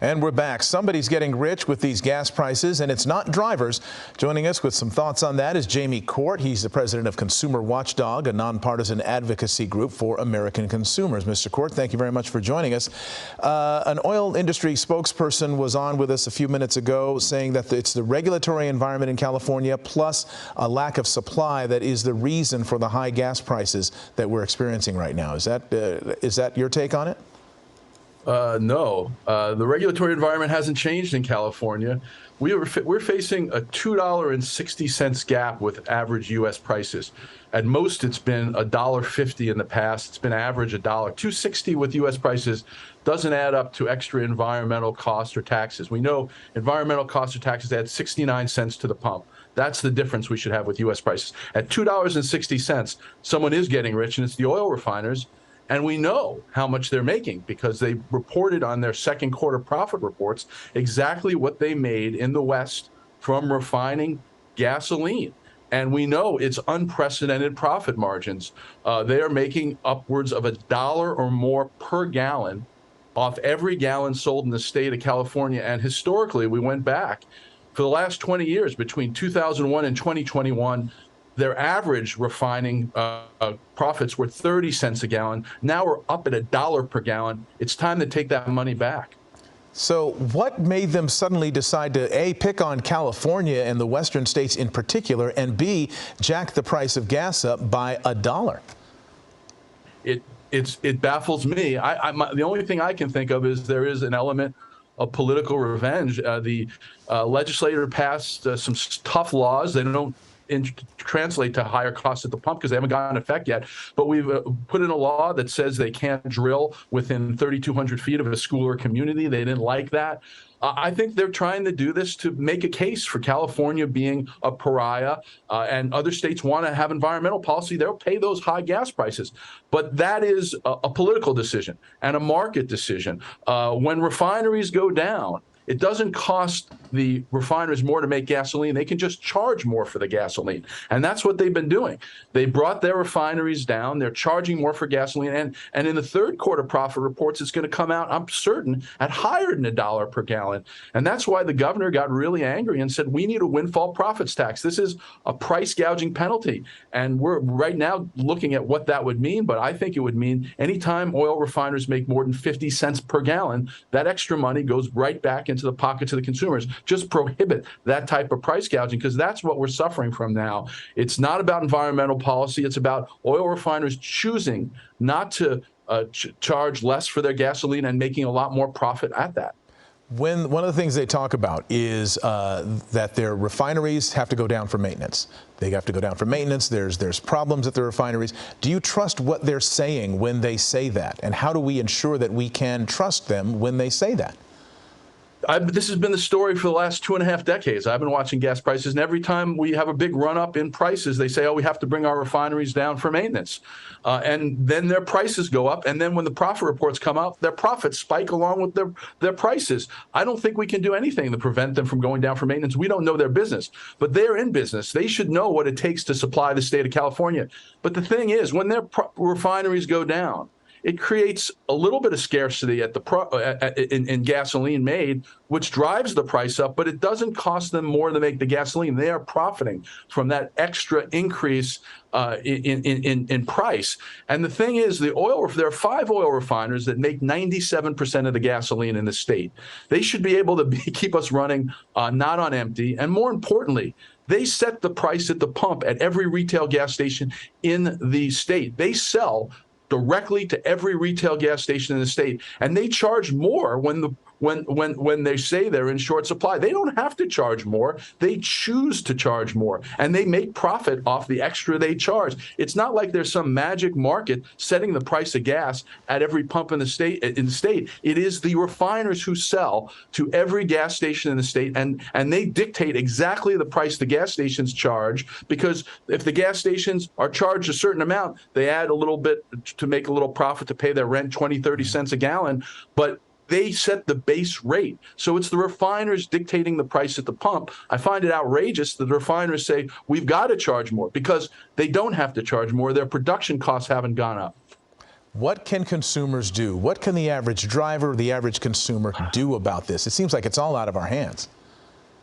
And we're back. Somebody's getting rich with these gas prices, and it's not drivers. Joining us with some thoughts on that is Jamie Court. He's the president of Consumer Watchdog, a nonpartisan advocacy group for American consumers. Mr. Court, thank you very much for joining us. An oil industry spokesperson was on with us a few minutes ago saying that it's the regulatory environment in California plus a lack of supply that is the reason for the high gas prices that we're experiencing right now. Is that your take on it? No, the regulatory environment hasn't changed in California. We're facing a $2.60 gap with average U.S. prices. At most, it's been $1.50 in the past. It's been average $1. $2.60 with U.S. prices doesn't add up to extra environmental costs or taxes. We know environmental costs or taxes add 69 cents to the pump. That's the difference we should have with U.S. prices. At $2.60, someone is getting rich, and it's the oil refiners. And we know how much they're making because they reported on their second quarter profit reports exactly what they made in the West from refining gasoline. And we know it's unprecedented profit margins. They are making upwards of $1 or more per gallon off every gallon sold in the state of California. And historically, we went back for the last 20 years, between 2001 and 2021, their average refining profits were 30 cents a gallon. Now we're up at $1 per gallon. It's time to take that money back. So what made them suddenly decide to, A, pick on California and the western states in particular, and B, jack the price of gas up by $1? It baffles me. The only thing I can think of is there is an element of political revenge. The legislator passed some tough laws. They don't translate to higher costs at the pump because they haven't gotten effect yet. But we've put in a law that says they can't drill within 3,200 feet of a school or community. They didn't like that. I think they're trying to do this to make a case for California being a pariah, and other states want to have environmental policy. They'll pay those high gas prices. But that is a political decision and a market decision. When refineries go down, it doesn't cost the refiners more to make gasoline. They can just charge more for the gasoline. And that's what they've been doing. They brought their refineries down. They're charging more for gasoline. And in the third quarter profit reports, it's going to come out, I'm certain, at higher than $1 per gallon. And that's why the governor got really angry and said, we need a windfall profits tax. This is a price gouging penalty. And we're right now looking at what that would mean. But I think it would mean anytime oil refiners make more than 50 cents per gallon, that extra money goes right back into the pockets of the consumers. Just prohibit that type of price gouging, because that's what we're suffering from now. It's not about environmental policy. It's about oil refiners choosing not to charge less for their gasoline and making a lot more profit at that. One of the things they talk about is that their refineries have to go down for maintenance. They have to go down for maintenance. There's problems at the refineries. Do you trust what they're saying when they say that? And how do we ensure that we can trust them when they say that? This has been the story for the last 2.5 decades. I've been watching gas prices, and every time we have a big run-up in prices, they say, oh, we have to bring our refineries down for maintenance. And then their prices go up, and then when the profit reports come out, their profits spike along with their prices. I don't think we can do anything to prevent them from going down for maintenance. We don't know their business, but they're in business. They should know what it takes to supply the state of California. But the thing is, when their refineries go down, it creates a little bit of scarcity at in gasoline made, which drives the price up, but it doesn't cost them more to make the gasoline. They are profiting from that extra increase in price. And the thing is, there are 5 oil refiners that make 97% of the gasoline in the state. They should be able to keep us running not on empty. And more importantly, they set the price at the pump at every retail gas station in the state. They sell directly to every retail gas station in the state, and they charge more when they say they're in short supply. They don't have to charge more. They choose to charge more, and they make profit off the extra they charge. It's not like there's some magic market setting the price of gas at every pump in the state. It is the refiners who sell to every gas station in the state, and they dictate exactly the price the gas stations charge, because if the gas stations are charged a certain amount, they add a little bit to make a little profit to pay their rent, 20, 30 cents a gallon. But they set the base rate. So it's the refiners dictating the price at the pump. I find it outrageous that the refiners say, we've got to charge more, because they don't have to charge more. Their production costs haven't gone up. What can consumers do? What can the average driver, the average consumer do about this? It seems like it's all out of our hands.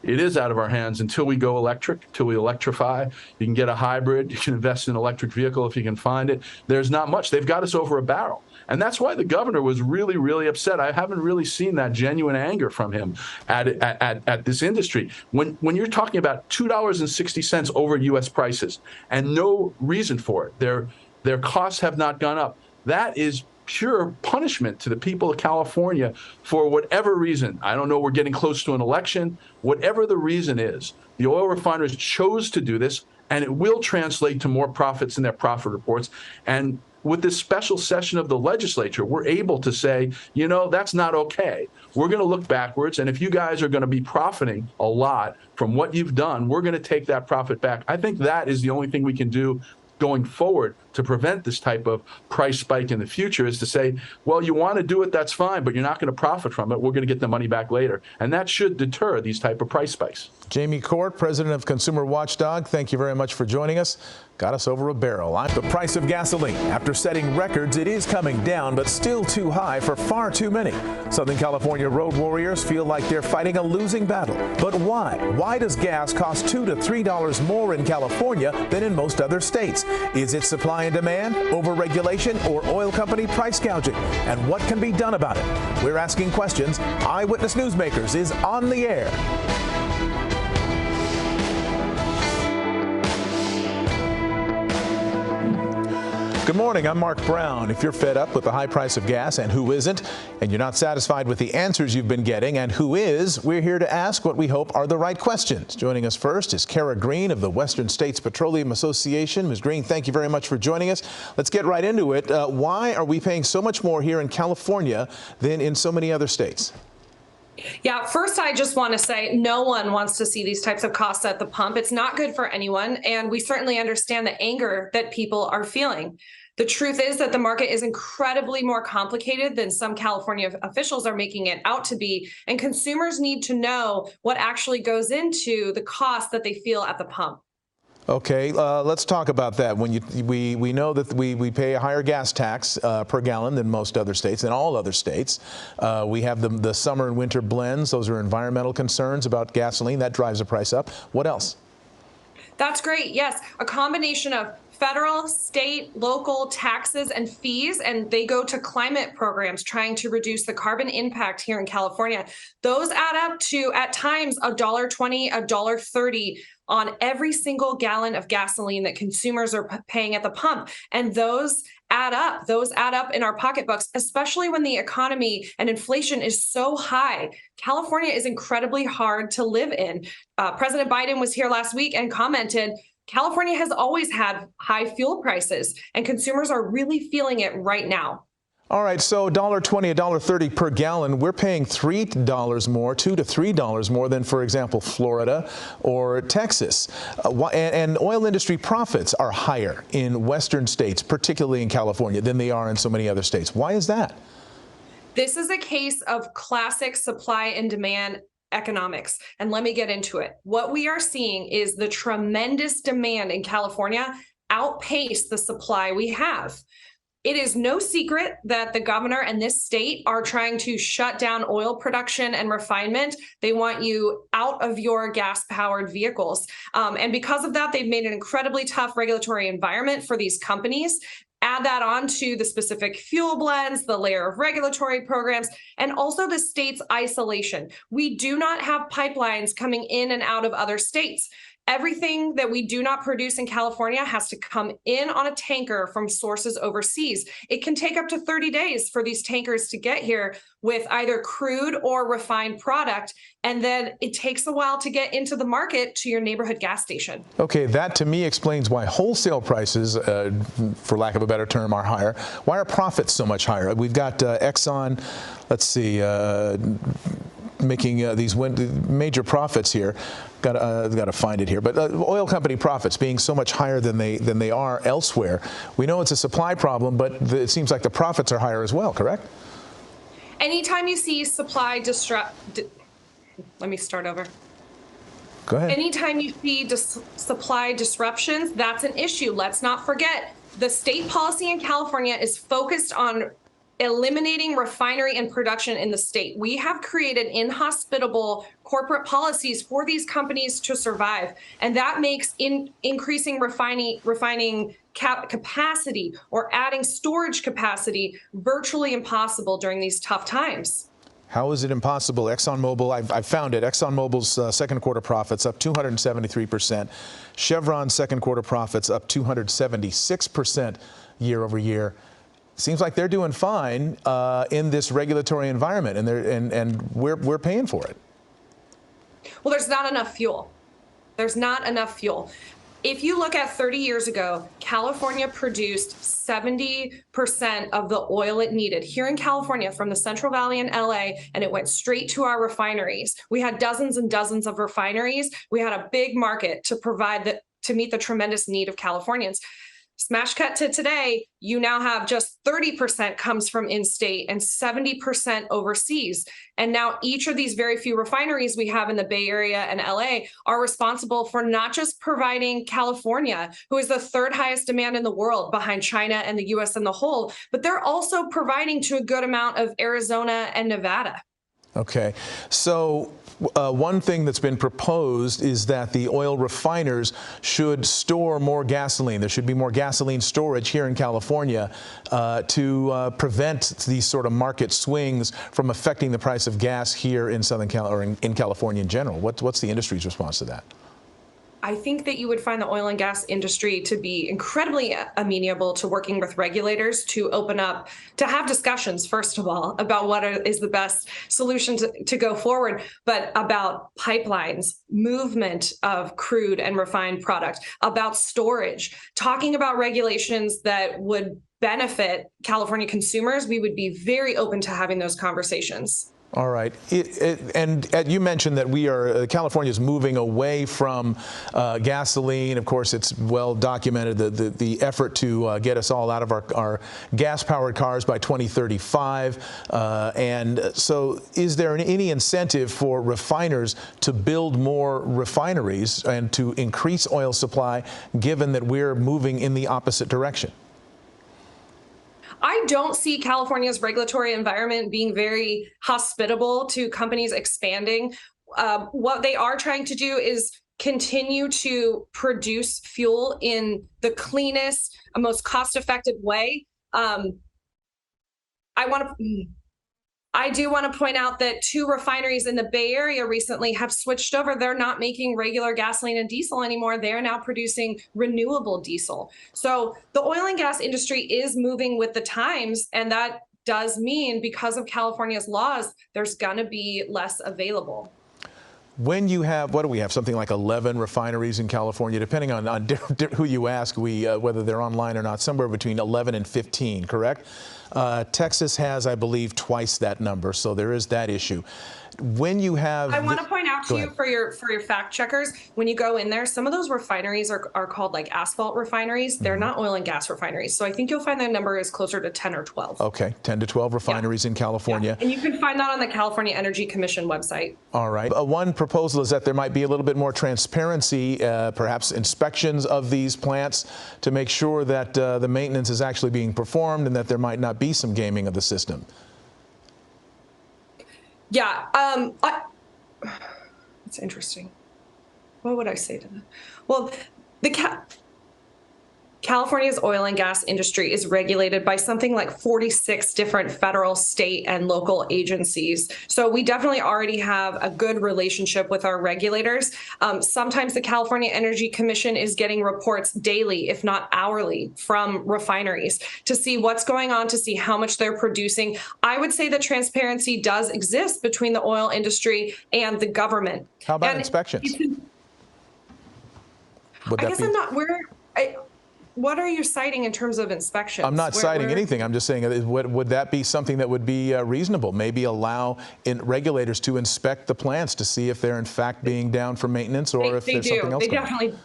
It is out of our hands until we go electric, until we electrify. You can get a hybrid. You can invest in an electric vehicle if you can find it. There's not much. They've got us over a barrel. And that's why the governor was really, really upset. I haven't really seen that genuine anger from him at this industry. When you're talking about $2.60 over U.S. prices and no reason for it, their costs have not gone up. That is pure punishment to the people of California for whatever reason. I don't know, we're getting close to an election. Whatever the reason is, the oil refiners chose to do this, and it will translate to more profits in their profit reports. And with this special session of the legislature, we're able to say, you know, that's not okay. We're going to look backwards, and if you guys are going to be profiting a lot from what you've done, we're going to take that profit back. I think that is the only thing we can do going forward to prevent this type of price spike in the future, is to say, well, you want to do it, that's fine, but you're not going to profit from it. We're going to get the money back later. And that should deter these type of price spikes. Jamie Court, president of Consumer Watchdog, thank you very much for joining us. Got us over a barrel. The price of gasoline, after setting records, it is coming down, but still too high for far too many. Southern California road warriors feel like they're fighting a losing battle. But why? Why does gas cost $2 to $3 more in California than in most other states? Is it supply and demand, overregulation, or oil company price gouging? And what can be done about it? We're asking questions. Eyewitness Newsmakers is on the air. Good morning, I'm Mark Brown. If you're fed up with the high price of gas, and who isn't, and you're not satisfied with the answers you've been getting, and who is, we're here to ask what we hope are the right questions. Joining us first is Kara Green of the Western States Petroleum Association. Ms. Green, thank you very much for joining us. Let's get right into it. Why are we paying so much more here in California than in so many other states? Yeah, first, I just want to say no one wants to see these types of costs at the pump. It's not good for anyone, and we certainly understand the anger that people are feeling. The truth is that the market is incredibly more complicated than some California officials are making it out to be, and consumers need to know what actually goes into the cost that they feel at the pump. Okay, let's talk about that. When we know that we pay a higher gas tax per gallon than most other states, than all other states. We have the summer and winter blends. Those are environmental concerns about gasoline. That drives the price up. What else? That's great. Yes, a combination of federal, state, local taxes and fees, and they go to climate programs trying to reduce the carbon impact here in California. Those add up to, at times, $1.20, $1.30 on every single gallon of gasoline that consumers are paying at the pump. And those add up. Those add up in our pocketbooks, especially when the economy and inflation is so high. California is incredibly hard to live in. President Biden was here last week and commented, California has always had high fuel prices, and consumers are really feeling it right now. All right, so $1.20, $1.30 per gallon, we're paying $3 more, $2 to $3 more than, for example, Florida or Texas. And oil industry profits are higher in western states, particularly in California, than they are in so many other states. Why is that? This is a case of classic supply and demand economics. And let me get into it. What we are seeing is the tremendous demand in California outpace the supply we have. It is no secret that the governor and this state are trying to shut down oil production and refinement. They want you out of your gas-powered vehicles. And because of that, they've made an incredibly tough regulatory environment for these companies. Add that on to the specific fuel blends, the layer of regulatory programs, and also the state's isolation. We do not have pipelines coming in and out of other states. Everything that we do not produce in California has to come in on a tanker from sources overseas. It can take up to 30 days for these tankers to get here with either crude or refined product, and then it takes a while to get into the market to your neighborhood gas station. Okay, that to me explains why wholesale prices, for lack of a better term, are higher. Why are profits so much higher? We've got Exxon, let's see, making these major profits here. Got to find it here. But oil company profits being so much higher than they are elsewhere. We know it's a supply problem, but it seems like the profits are higher as well, correct? Anytime you see supply let me start over. Go ahead. Anytime you see supply disruptions, that's an issue. Let's not forget The state policy in California is focused on eliminating refinery and production in the state. We have created inhospitable corporate policies for these companies to survive, and that makes increasing refining capacity or adding storage capacity virtually impossible during these tough times. How is it impossible? ExxonMobil, I found it. ExxonMobil's second quarter profits up 273%. Chevron's second quarter profits up 276% year over year. Seems like they're doing fine in this regulatory environment, and we're paying for it. Well, there's not enough fuel. There's not enough fuel. If you look at 30 years ago, California produced 70% of the oil it needed here in California from the Central Valley in LA, and it went straight to our refineries. We had dozens and dozens of refineries. We had a big market to meet the tremendous need of Californians. Smash cut to today, you now have just 30% comes from in-state and 70% overseas. And now each of these very few refineries we have in the Bay Area and LA are responsible for not just providing California, who is the third highest demand in the world behind China and the US in the whole, but they're also providing to a good amount of Arizona and Nevada. Okay, so one thing that's been proposed is that the oil refiners should store more gasoline. There should be more gasoline storage here in California to prevent these sort of market swings from affecting the price of gas here in Southern Cal or in California in general. What's the industry's response to that? I think that you would find the oil and gas industry to be incredibly amenable to working with regulators to open up, to have discussions, first of all, about what is the best solution to go forward, but about pipelines, movement of crude and refined product, about storage, talking about regulations that would benefit California consumers. We would be very open to having those conversations. All right. And you mentioned that California is moving away from gasoline. Of course, it's well documented the effort to get us all out of our gas-powered cars by 2035. And so is there any incentive for refiners to build more refineries and to increase oil supply, given that we're moving in the opposite direction? I don't see California's regulatory environment being very hospitable to companies expanding. What they are trying to do is continue to produce fuel in the cleanest, most cost-effective way. I do want to point out that 2 refineries in the Bay Area recently have switched over. They're not making regular gasoline and diesel anymore. They're now producing renewable diesel. So the oil and gas industry is moving with the times, and that does mean because of California's laws, there's going to be less available. When you have, what do we have, something like 11 refineries in California, depending on who you ask, whether they're online or not, somewhere between 11 and 15, correct? Texas has, I believe, twice that number, so there is that issue. When you have, I want to point out to you for your fact checkers, when you go in there, some of those refineries are called like asphalt refineries. They're not oil and gas refineries. So I think you'll find that number is closer to 10 or 12. Okay, 10 to 12 refineries in California. Yeah. And you can find that on the California Energy Commission website. All right. One proposal is that there might be a little bit more transparency, perhaps inspections of these plants to make sure that the maintenance is actually being performed and that there might not be some gaming of the system. Yeah, it's interesting. What would I say to that? Well, California's oil and gas industry is regulated by something like 46 different federal, state, and local agencies. So we definitely already have a good relationship with our regulators. Sometimes the California Energy Commission is getting reports daily, if not hourly, from refineries to see what's going on, to see how much they're producing. I would say that transparency does exist between the oil industry and the government. How about inspections? I guess I'm not, what are you citing in terms of inspections? I'm not citing anything. I'm just saying, would that be something that would be reasonable? Maybe allow regulators to inspect the plants to see if they're in fact being down for maintenance, or if there's something else going on.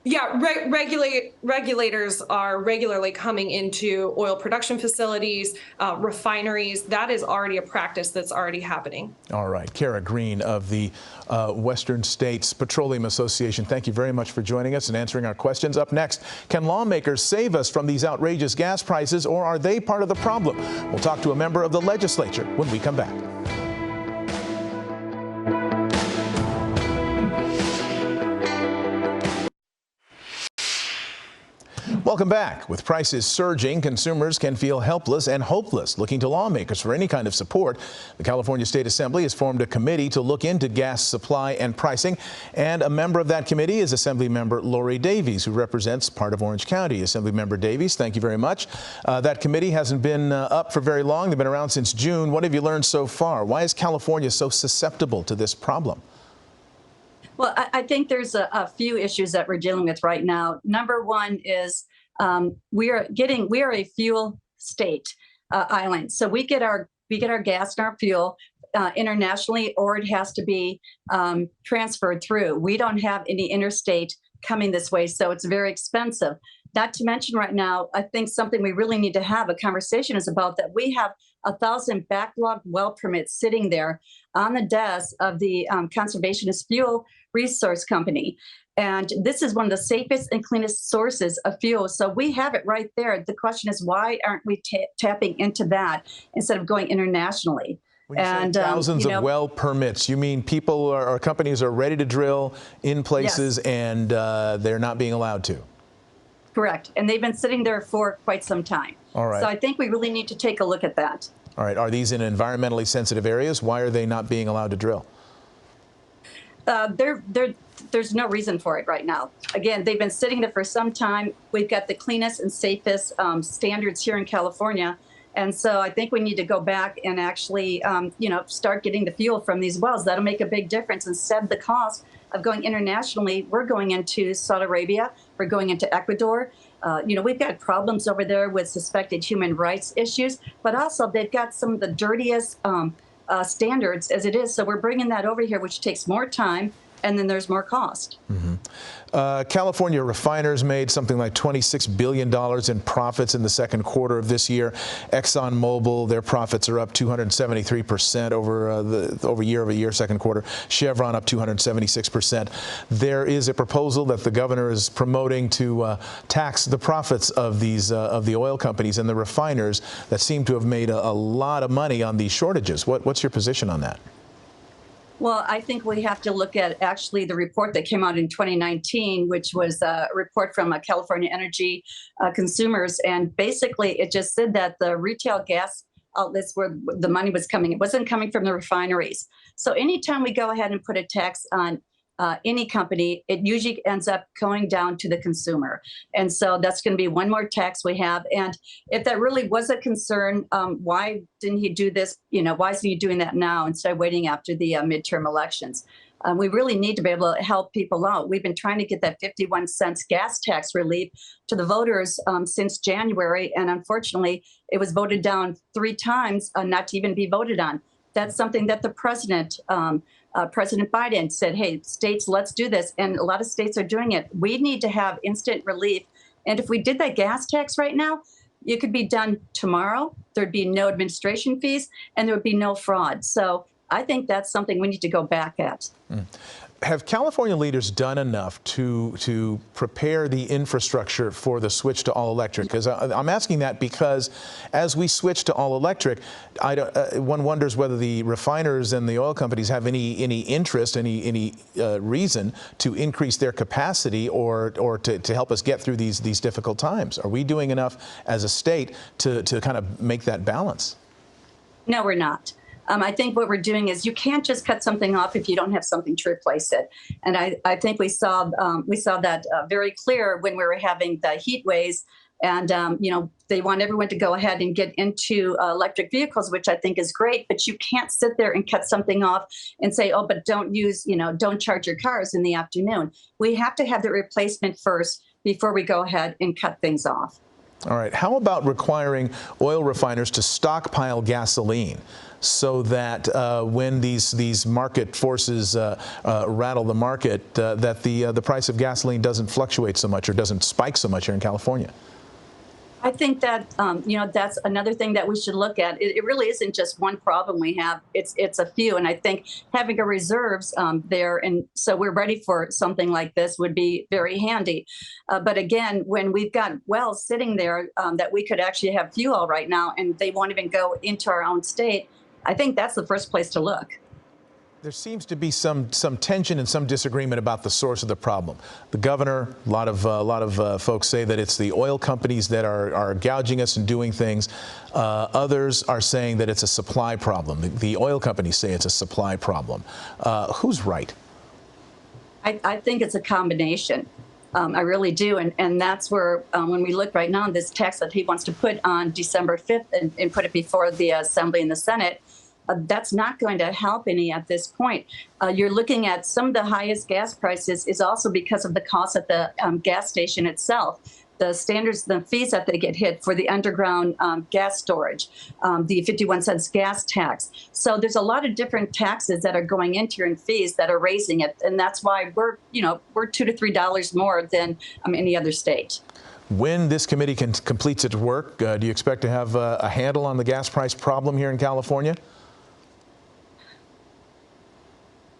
Yeah, regulators are regularly coming into oil production facilities, refineries. That is already a practice that's already happening. All right. Kara Green of the Western States Petroleum Association, thank you very much for joining us and answering our questions. Up next, can lawmakers save us from these outrageous gas prices, or are they part of the problem? We'll talk to a member of the legislature when we come back. Welcome back. With prices surging, consumers can feel helpless and hopeless, looking to lawmakers for any kind of support. The California State Assembly has formed a committee to look into gas supply and pricing, and a member of that committee is Assemblymember Lori Davies, who represents part of Orange County. Assemblymember Davies, thank you very much. That committee hasn't been up for very long. They've been around since June. What have you learned so far? Why is California so susceptible to this problem? Well, I think there's a few issues that we're dealing with right now. Number one is we are a fuel state island, so we get our gas and our fuel internationally, or it has to be transferred through. We don't have any interstate coming this way, so it's very expensive. Not to mention right now, I think something we really need to have a conversation is about that we have 1,000 backlogged well permits sitting there on the desk of the Conservationist Fuel Resource Company. And this is one of the safest and cleanest sources of fuel. So we have it right there. The question is, why aren't we tapping into that instead of going internationally? When you say thousands of well permits, you mean people or companies are ready to drill in places, yes, and they're not being allowed to? Correct. And they've been sitting there for quite some time. All right. So I think we really need to take a look at that. All right. Are these in environmentally sensitive areas? Why are they not being allowed to drill? There's no reason for it right now. Again, they've been sitting there for some time. We've got the cleanest and safest standards here in California. And so I think we need to go back and actually, start getting the fuel from these wells. That'll make a big difference. Instead of the cost of going internationally, we're going into Saudi Arabia, we're going into Ecuador. We've got problems over there with suspected human rights issues, but also they've got some of the dirtiest standards as it is. So we're bringing that over here, which takes more time, and then there's more cost. Mm-hmm. California refiners made something like $26 billion in profits in the second quarter of this year. ExxonMobil, their profits are up 273% over year-over-year second quarter. Chevron up 276%. There is a proposal that the governor is promoting to tax the profits of these of the oil companies and the refiners that seem to have made a lot of money on these shortages. What's your position on that? Well, I think we have to look at actually the report that came out in 2019, which was a report from California Energy Consumers. And basically, it just said that the retail gas outlets where the money was coming, it wasn't coming from the refineries. So anytime we go ahead and put a tax on any company, it usually ends up going down to the consumer. And so that's going to be one more tax we have. And if that really was a concern, why didn't he do this? Why isn't he doing that now instead of waiting after the midterm elections? We really need to be able to help people out. We've been trying to get that 51 cents gas tax relief to the voters since January. And unfortunately, it was voted down 3 times not to even be voted on. That's something that the president, President Biden said, hey, states, let's do this. And a lot of states are doing it. We need to have instant relief. And if we did that gas tax right now, it could be done tomorrow. There'd be no administration fees and there would be no fraud. So I think that's something we need to go back at. Have California leaders done enough to prepare the infrastructure for the switch to all electric? Because I'm asking that because as we switch to all electric, one wonders whether the refiners and the oil companies have any interest, any reason to increase their capacity or to help us get through these difficult times. Are we doing enough as a state to kind of make that balance? No, we're not. I think what we're doing is you can't just cut something off if you don't have something to replace it. And I think we saw that very clear when we were having the heat waves. And, they want everyone to go ahead and get into electric vehicles, which I think is great. But you can't sit there and cut something off and say, oh, but don't charge your cars in the afternoon. We have to have the replacement first before we go ahead and cut things off. All right. How about requiring oil refiners to stockpile gasoline? so that when these market forces rattle the market, that the price of gasoline doesn't fluctuate so much or doesn't spike so much here in California? I think that that's another thing that we should look at. It really isn't just one problem we have; it's a few, and I think having a reserves there, and so we're ready for something like this would be very handy. But again, when we've got wells sitting there that we could actually have fuel right now, and they won't even go into our own state, I think that's the first place to look. There seems to be some tension and some disagreement about the source of the problem. The governor, a lot of folks say that it's the oil companies that are gouging us and doing things. Others are saying that it's a supply problem. The oil companies say it's a supply problem. Who's right? I think it's a combination. I really do. And that's where, when we look right now, this tax that he wants to put on December 5th and put it before the Assembly and the Senate, that's not going to help any at this point. You're looking at some of the highest gas prices is also because of the cost at the gas station itself. The standards, the fees that they get hit for the underground gas storage, the 51 cents gas tax. So there's a lot of different taxes that are going into your fees that are raising it. And that's why we're $2 to $3 more than any other state. When this committee completes its work, do you expect to have a handle on the gas price problem here in California?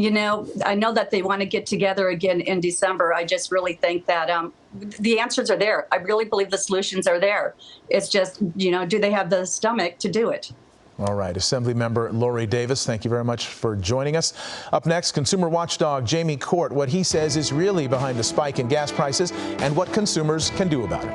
I know that they want to get together again in December. I just really think that the answers are there. I really believe the solutions are there. It's just, do they have the stomach to do it? All right. Assemblymember Lori Davis, thank you very much for joining us. Up next, consumer watchdog Jamie Court, what he says is really behind the spike in gas prices and what consumers can do about it.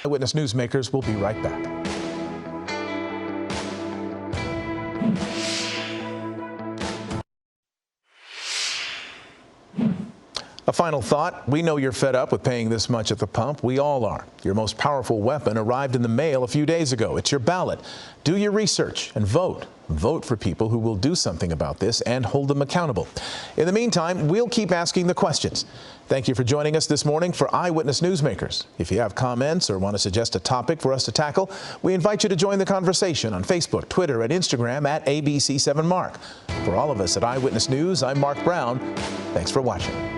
Eyewitness Newsmakers will be right back. A final thought, we know you're fed up with paying this much at the pump. We all are. Your most powerful weapon arrived in the mail a few days ago. It's your ballot. Do your research and vote. Vote for people who will do something about this and hold them accountable. In the meantime, we'll keep asking the questions. Thank you for joining us this morning for Eyewitness Newsmakers. If you have comments or want to suggest a topic for us to tackle, we invite you to join the conversation on Facebook, Twitter, and Instagram at ABC7Mark. For all of us at Eyewitness News, I'm Mark Brown. Thanks for watching.